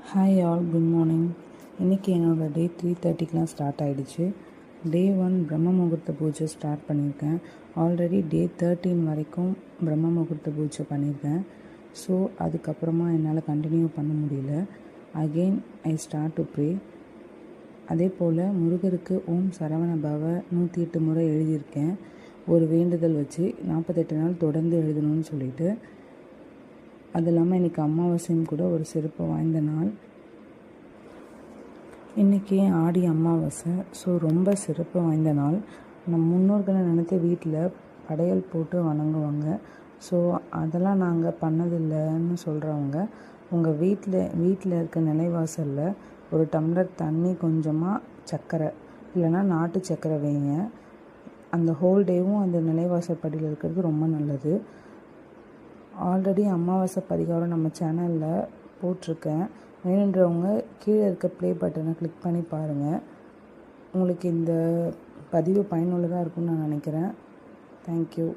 Hi all, good morning. இன்றைக்கி என்னோடய டே 3:30 start ஆகிடுச்சு. டே 1 பிரம்ம முகூர்த்த பூஜை ஸ்டார்ட் பண்ணியிருக்கேன். ஆல்ரெடி டே 13 வரைக்கும் பிரம்ம முகூர்த்த பூஜை பண்ணியிருக்கேன். ஸோ அதுக்கப்புறமா என்னால் கண்டினியூ பண்ண முடியல. Again I start to pray. அதே போல் முருகருக்கு ஓம் சரவண பவ 108 முறை எழுதியிருக்கேன். ஒரு வேண்டுதல் வச்சு 48 நாள் தொடர்ந்து எழுதணும்னு சொல்லிட்டு. அது இல்லாமல் இன்றைக்கி அமாவாசையும் கூட ஒரு சிறப்பு வாய்ந்த நாள். இன்றைக்கி ஆடி அமாவாசை. ஸோ ரொம்ப சிறப்பு வாய்ந்த நாள். நம் முன்னோர்களை நினைத்து வீட்டில் படையல் போட்டு வணங்குவாங்க. ஸோ அதெல்லாம் நாங்கள் பண்ணதில்லைன்னு சொல்கிறவங்க உங்கள் வீட்டில் இருக்க நிலைவாசலில் ஒரு டம்ளர் தண்ணி, கொஞ்சமாக சர்க்கரை இல்லைன்னா நாட்டு சர்க்கரை வைங்க. அந்த ஹோல் டேவும் அந்த நிலைவாசல் படியில் இருக்கிறது ரொம்ப நல்லது. ஆல்ரெடி அமாவாசை பரிகாரம் நம்ம சேனலில் போட்டிருக்கேன். வேணுன்றவங்க கீழே இருக்க ப்ளே பட்டனை கிளிக் பண்ணி பாருங்கள். உங்களுக்கு இந்த பதிவு பயனுள்ளதாக இருக்கும்னு நான் நினைக்கிறேன். தேங்க்யூ.